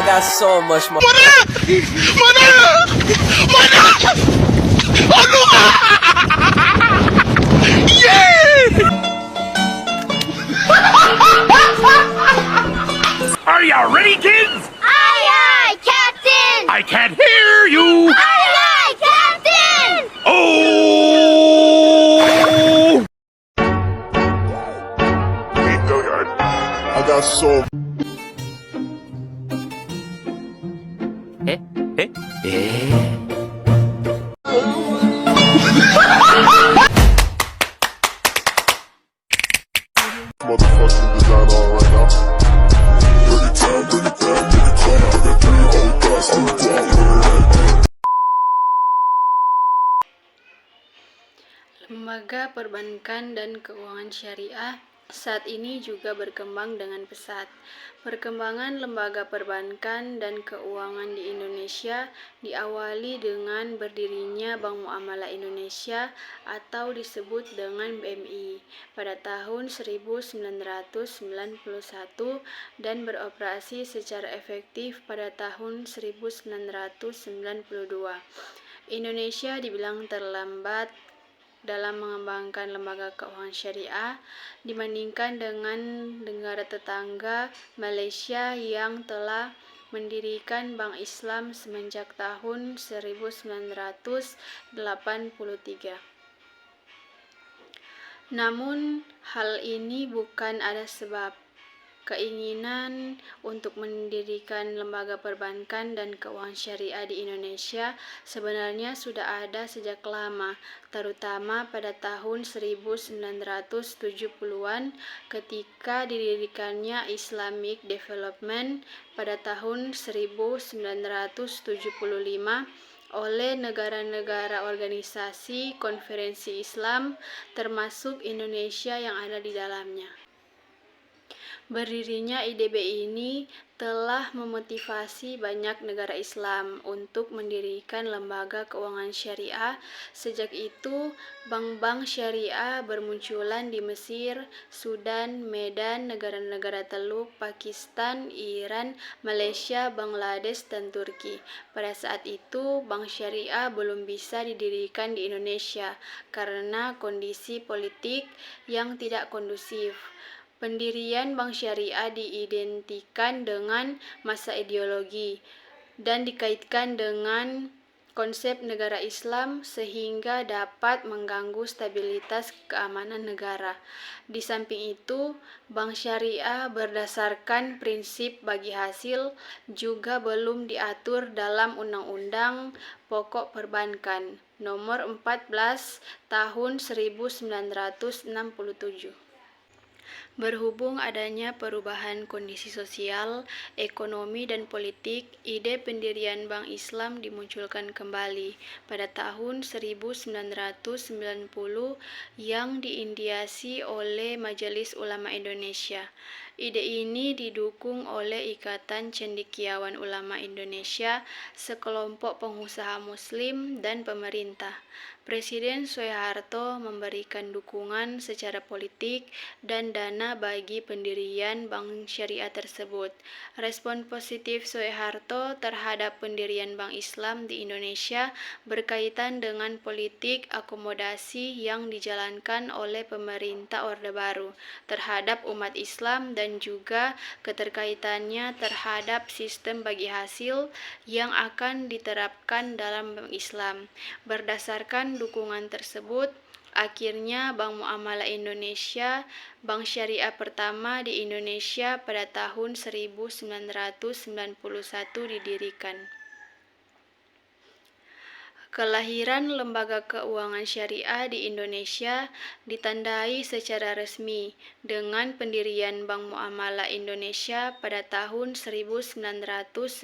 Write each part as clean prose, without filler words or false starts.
got so much more. Are you ready, kids? Aye, aye, Captain! I can't hear you. Aye, aye, Captain! Oh! I got so motherfucking design on right now. Bring it down, bring it down, bring it down. I got 3 old thoughts to the block. Lembaga perbankan dan keuangan syariah saat ini juga berkembang dengan pesat. Perkembangan lembaga perbankan dan keuangan di Indonesia diawali dengan berdirinya Bank Muamalah Indonesia atau disebut dengan BMI pada tahun 1991 dan beroperasi secara efektif pada tahun 1992. Indonesia dibilang terlambat dalam mengembangkan lembaga keuangan syariah dibandingkan dengan negara tetangga Malaysia yang telah mendirikan Bank Islam semenjak tahun 1983. Namun, hal ini bukan ada sebab. Keinginan untuk mendirikan lembaga perbankan dan keuangan syariah di Indonesia sebenarnya sudah ada sejak lama, terutama pada tahun 1970-an ketika didirikannya Islamic Development pada tahun 1975 oleh negara-negara organisasi konferensi Islam termasuk Indonesia yang ada di dalamnya. Berdirinya IDB ini telah memotivasi banyak negara Islam untuk mendirikan lembaga keuangan syariah. Sejak itu, bank-bank syariah bermunculan di Mesir, Sudan, Medan, negara-negara Teluk, Pakistan, Iran, Malaysia, Bangladesh, dan Turki. Pada saat itu, bank syariah belum bisa didirikan di Indonesia karena kondisi politik yang tidak kondusif. Pendirian bank syariah diidentikan dengan masa ideologi dan dikaitkan dengan konsep negara Islam sehingga dapat mengganggu stabilitas keamanan negara. Di samping itu, bank syariah berdasarkan prinsip bagi hasil juga belum diatur dalam Undang-Undang Pokok Perbankan Nomor 14 Tahun 1967. Berhubung adanya perubahan kondisi sosial, ekonomi, dan politik, ide pendirian Bank Islam dimunculkan kembali pada tahun 1990 yang diinisiasi oleh Majelis Ulama Indonesia. Ide ini didukung oleh Ikatan Cendekiawan Ulama Indonesia, sekelompok pengusaha Muslim, dan pemerintah. Presiden Soeharto memberikan dukungan secara politik dan dana bagi pendirian bank syariah tersebut. Respon positif Soeharto terhadap pendirian Bank Islam di Indonesia berkaitan dengan politik akomodasi yang dijalankan oleh pemerintah Orde Baru terhadap umat Islam dan juga keterkaitannya terhadap sistem bagi hasil yang akan diterapkan dalam Bank Islam. Berdasarkan dukungan tersebut, akhirnya Bank Muamalah Indonesia, bank syariah pertama di Indonesia pada tahun 1991 didirikan. Kelahiran lembaga keuangan syariah di Indonesia ditandai secara resmi dengan pendirian Bank Muamalah Indonesia pada tahun 1991.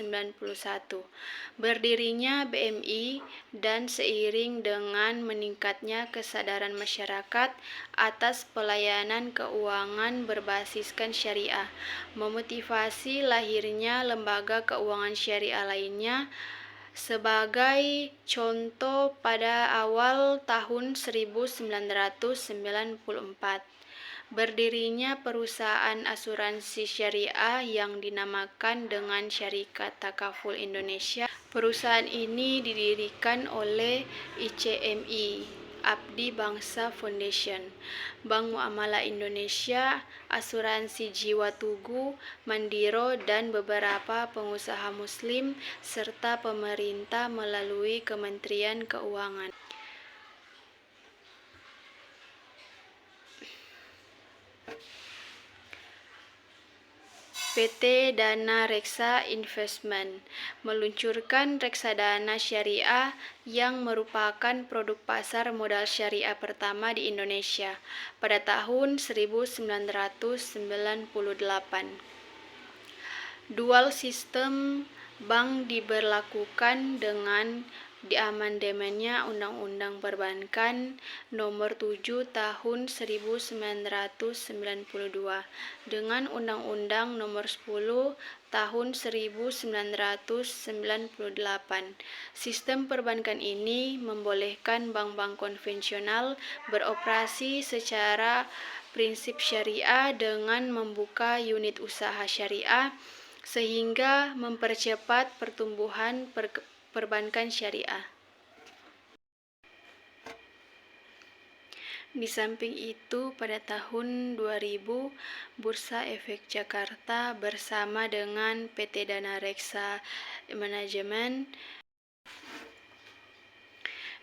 Berdirinya BMI dan seiring dengan meningkatnya kesadaran masyarakat atas pelayanan keuangan berbasiskan syariah, memotivasi lahirnya lembaga keuangan syariah lainnya Sebagai contoh, pada awal tahun 1994, berdirinya perusahaan asuransi syariah yang dinamakan dengan Syarikat Takaful Indonesia. Perusahaan ini didirikan oleh ICMI, Abdi Bangsa Foundation, Bank Muamalah Indonesia, Asuransi Jiwa Tugu, Mandiro, dan beberapa pengusaha Muslim, serta pemerintah melalui Kementerian Keuangan. PT Dana Reksa Investment meluncurkan reksadana syariah yang merupakan produk pasar modal syariah pertama di Indonesia pada tahun 1998. Dual sistem bank diberlakukan dengan diamandemennya Undang-Undang Perbankan Nomor 7 Tahun 1992 dengan Undang-Undang Nomor 10 Tahun 1998. Sistem perbankan ini membolehkan bank-bank konvensional beroperasi secara prinsip syariah dengan membuka unit usaha syariah sehingga mempercepat pertumbuhan perbankan syariah. Di samping itu, pada tahun 2000, Bursa Efek Jakarta bersama dengan PT Dana Reksa Manajemen.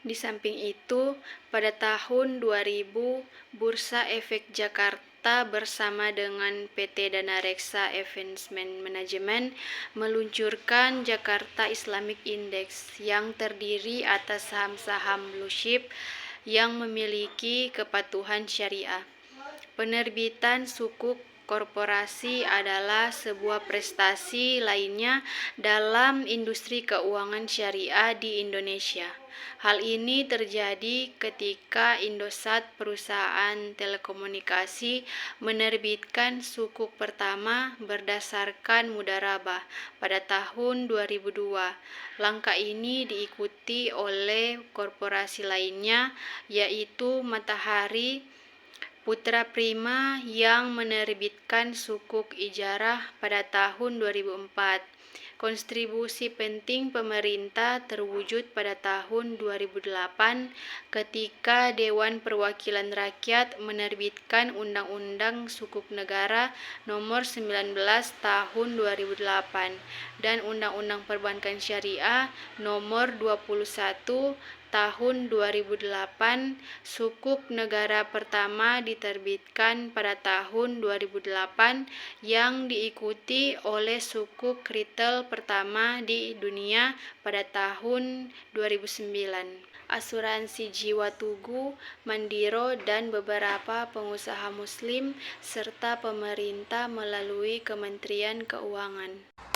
Di samping itu, pada tahun 2000, Bursa Efek Jakarta bersama dengan PT Dana Reksa Investment Management meluncurkan Jakarta Islamic Index yang terdiri atas saham-saham blue chip yang memiliki kepatuhan syariah. Penerbitan sukuk korporasi adalah sebuah prestasi lainnya dalam industri keuangan syariah di Indonesia. Hal ini terjadi ketika Indosat, perusahaan telekomunikasi, menerbitkan sukuk pertama berdasarkan mudharabah pada tahun 2002. Langkah ini diikuti oleh korporasi lainnya, yaitu Matahari Putra Prima yang menerbitkan sukuk ijarah pada tahun 2004. Kontribusi penting pemerintah terwujud pada tahun 2008 ketika Dewan Perwakilan Rakyat menerbitkan Undang-Undang Sukuk Negara Nomor 19 Tahun 2008 dan Undang-Undang Perbankan Syariah Nomor 21 Tahun 2008. Sukuk negara pertama diterbitkan pada tahun 2008 yang diikuti oleh sukuk retail pertama di dunia pada tahun 2009. Asuransi Jiwa Tugu, Mandiro, dan beberapa pengusaha Muslim serta pemerintah melalui Kementerian Keuangan.